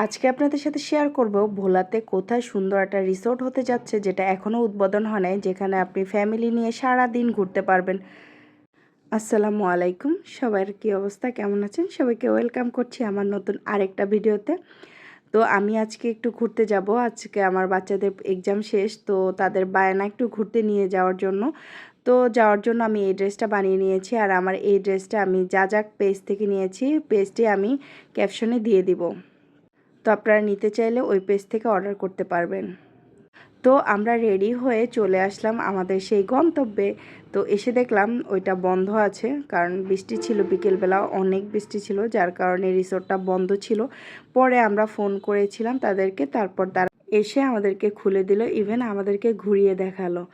আজকে আপনাদের সাথে শেয়ার করব ভোলাতে কোথায় সুন্দর একটা রিসোর্ট হতে যাচ্ছে, যেটা এখনও উদ্বোধন হয় নাই, যেখানে আপনি ফ্যামিলি নিয়ে সারা দিন ঘুরতে পারবেন। আসসালামু আলাইকুম, সবার কি অবস্থা, কেমন আছেন? সবাইকে ওয়েলকাম করছি আমার নতুন আরেকটা ভিডিওতে। তো আমি আজকে একটু ঘুরতে যাব। আজকে আমার বাচ্চাদের এক্সাম শেষ, তো তাদের বায়না একটু ঘুরতে নিয়ে যাওয়ার জন্য। তো যাওয়ার জন্য আমি এই ড্রেসটা বানিয়ে নিয়েছি, আর আমার এই ড্রেসটা আমি যাক পেজ থেকে নিয়েছি। পেজটি আমি ক্যাপশনে দিয়ে দিব, তো আপনারা নিতে চাইলে ওই পেজ থেকে অর্ডার করতে পারবেন। তো আমরা রেডি হয়ে চলে আসলাম আমাদের সেই গন্তব্যে। তো এসে দেখলাম ওইটা বন্ধ আছে, কারণ বৃষ্টি ছিল, বিকেলবেলা অনেক বৃষ্টি ছিল, যার কারণে রিসোর্টটা বন্ধ ছিল। পরে আমরা ফোন করেছিলাম তাদেরকে, তারপর তারা এসে আমাদেরকে খুলে দিল, ইভেন আমাদেরকে ঘুরিয়ে দেখালো।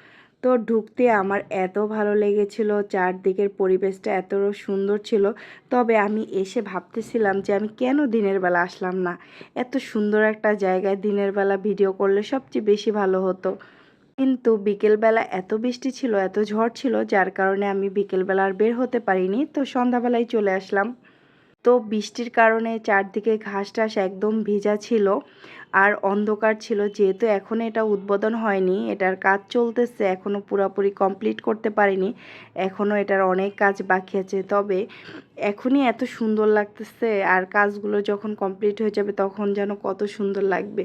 তো ঢুকতে আমার এত ভালো লেগেছিল, চারদিকের পরিবেশটা এত সুন্দর ছিল। তবে আমি এসে ভাবতেছিলাম যে আমি কেন দিনের বেলা আসলাম না। এত সুন্দর একটা জায়গায় দিনের বেলা ভিডিও করলে সবচেয়ে বেশি ভালো হতো, কিন্তু বিকেলবেলা এত বৃষ্টি ছিল, এত ঝড় ছিল, যার কারণে আমি বিকেলবেলা আর বের হতে পারিনি। তো সন্ধ্যাবেলায় চলে আসলাম। তো বৃষ্টির কারণে চারদিকে ঘাস টাস একদম ভিজা ছিল আর অন্ধকার ছিল, যেহেতু এখনও এটা উদ্বোধন হয়নি, এটার কাজ চলতেছে, এখনও পুরোপুরি কমপ্লিট করতে পারিনি, এখনও এটার অনেক কাজ বাকি আছে। তবে এখনই এত সুন্দর লাগতেছে, আর কাজগুলো যখন কমপ্লিট হয়ে যাবে তখন যেন কত সুন্দর লাগবে।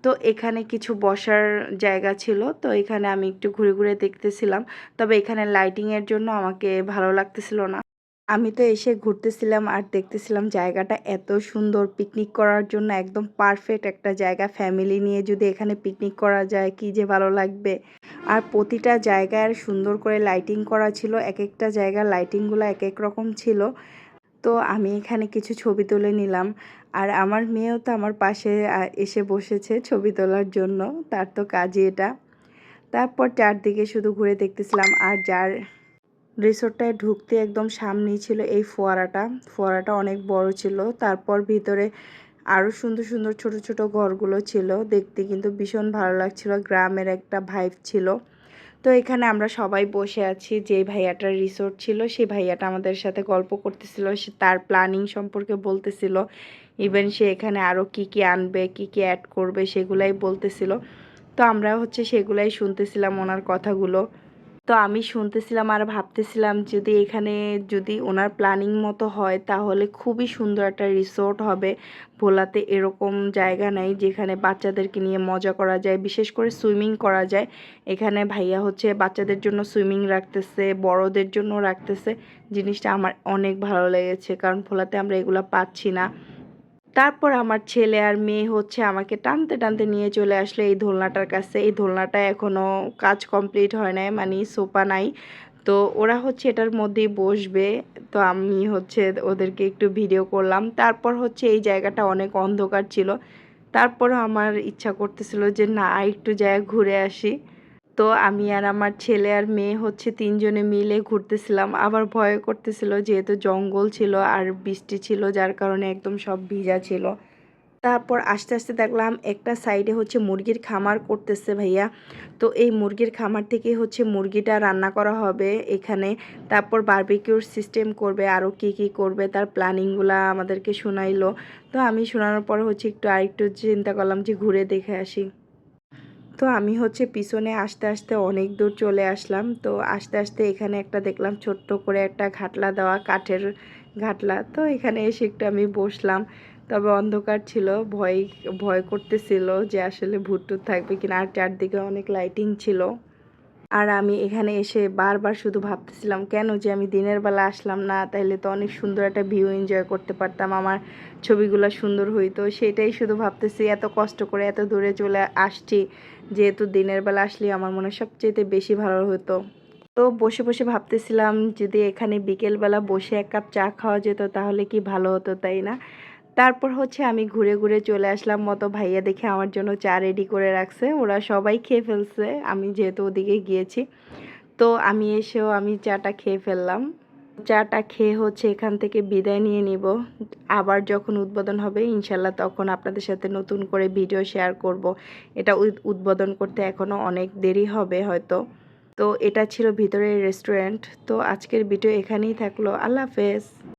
তো এখানে কিছু বসার জায়গা ছিল, তো এখানে আমি একটু ঘুরে ঘুরে দেখতেছিলাম। তবে এখানে লাইটিংয়ের জন্য আমাকে ভালো লাগতেছিল না। আমি তো এসে ঘুরতেছিলাম আর দেখতেছিলাম জায়গাটা এত সুন্দর, পিকনিক করার জন্য একদম পারফেক্ট একটা জায়গা। ফ্যামিলি নিয়ে যদি এখানে পিকনিক করা যায় কি যে ভালো লাগবে। আর প্রতিটা জায়গায় সুন্দর করে লাইটিং করা ছিল, এক একটা জায়গার লাইটিংগুলো এক এক রকম ছিল। তো আমি এখানে কিছু ছবি তুলে নিলাম, আর আমার মেয়েও তো আমার পাশে এসে বসেছে ছবি তোলার জন্য, তার তো কাজই এটা। তারপর চারদিকে শুধু ঘুরে দেখতেছিলাম, আর যার রিসোর্টটায় ঢুকতে একদম সামনেই ছিল এই ফোয়ারাটা। ফোয়ারাটা অনেক বড় ছিল। তারপর ভিতরে আরও সুন্দর সুন্দর ছোট ছোট ঘরগুলো ছিল, দেখতে কিন্তু ভীষণ ভালো লাগছিল, গ্রামের একটা ভাইব ছিল। তো এখানে আমরা সবাই বসে আছি। যে ভাইয়াটার রিসোর্ট ছিল সেই ভাইয়াটা আমাদের সাথে গল্প করতেছিল, সে তার প্ল্যানিং সম্পর্কে বলতেছিল। ইভেন সে এখানে আরও কি কি আনবে, কি কি অ্যাড করবে সেগুলাই বলতেছিল। তো আমরা সেগুলাই শুনতেছিলাম ওনার কথাগুলো। তো আমি শুনতেছিলাম আর ভাবতেছিলাম, যদি ওনার প্ল্যানিং মতো হয় তাহলে খুবই সুন্দর একটা রিসোর্ট হবে। ভোলাতে এরকম জায়গা নাই যেখানে বাচ্চাদেরকে নিয়ে মজা করা যায়, বিশেষ করে সুইমিং করা যায়। এখানে ভাইয়া বাচ্চাদের জন্য সুইমিং রাখতেছে, বড়দের জন্য রাখতেছে। জিনিসটা আমার অনেক ভালো লেগেছে, কারণ ভোলাতে আমরা এগুলো পাচ্ছি না। তারপর আমার ছেলে আর মেয়ে আমাকে টানতে টানতে নিয়ে চলে আসলো এই দোলনাটার কাছে। এই দোলনাটা এখনও কাজ কমপ্লিট হয় নাই, মানে সোফা নাই। তো ওরা এটার মধ্যেই বসবে। তো আমি ওদেরকে একটু ভিডিও করলাম। তারপর এই জায়গাটা অনেক অন্ধকার ছিল, তারপরও আমার ইচ্ছা করতেছিল যে না, একটু জায়গা ঘুরে আসি। তো আমি আর আমার ছেলে আর মেয়ে তিনজনে মিলে ঘুরতেছিলাম। আবার ভয় করতেছিল, যেহেতু জঙ্গল ছিল আর বৃষ্টি ছিল, যার কারণে একদম সব ভিজা ছিল। তারপর আস্তে আস্তে দেখলাম একটা সাইডে মুরগির খামার করতেছে ভাইয়া। তো এই মুরগির খামার থেকে মুরগিটা রান্না করা হবে এখানে। তারপর বারবিকিউর সিস্টেম করবে, আরও কি কি করবে তার প্ল্যানিংগুলা আমাদেরকে শোনাইলো। তো আমি শোনানোর পর আরেকটু চিন্তা করলাম যে ঘুরে দেখে আসি। তো আমি পিছনে আস্তে আস্তে অনেক দূর চলে আসলাম। তো আস্তে আস্তে এখানে একটা দেখলাম ছোট্ট করে একটা ঘাটলা দেওয়া, কাঠের ঘাটলা। তো এখানে এসে একটু আমি বসলাম। তবে অন্ধকার ছিল, ভয় ভয় করতেছিল যে আসলে ভূত থাকবে কিনা, আর চারদিকে অনেক লাইটিং ছিল। আর আমি এখানে এসে বারবার শুধু ভাবতেছিলাম কেন যে আমি দিনের বেলা আসলাম না, তাইলে তো অনেক সুন্দর একটা ভিউ এনজয় করতে পারতাম, আমার ছবিগুলো সুন্দর হইতো। সেটাই শুধু ভাবতেছি, এত কষ্ট করে এত দূরে চলে আসছি, যেহেতু দিনের বেলা আসলে আমার মনে হয় সবচেয়ে বেশি ভালো হতো। তো বসে বসে ভাবতেছিলাম, যদি এখানে বিকেলবেলা বসে এক কাপ চা খাওয়া যেত তাহলে কি ভালো হতো, তাই না? তারপর আমি ঘুরে ঘুরে চলে আসলাম মতো। ভাইয়া দেখে আমার জন্য চা রেডি করে রাখছে, ওরা সবাই খেয়ে ফেলছে আমি যেহেতু ওদিকে গিয়েছি। তো আমি চাটা খেয়ে ফেললাম। চাটা খেয়ে এখান থেকে বিদায় নিয়ে নিব। আবার যখন উদ্বোধন হবে ইনশাল্লাহ তখন আপনাদের সাথে নতুন করে ভিডিও শেয়ার করব। এটা উদ্বোধন করতে এখনও অনেক দেরি হবে হয়তো। তো এটা ছিল ভিতরের রেস্টুরেন্ট। তো আজকের ভিডিও এখানেই থাকলো। আল্লাহ হাফেজ।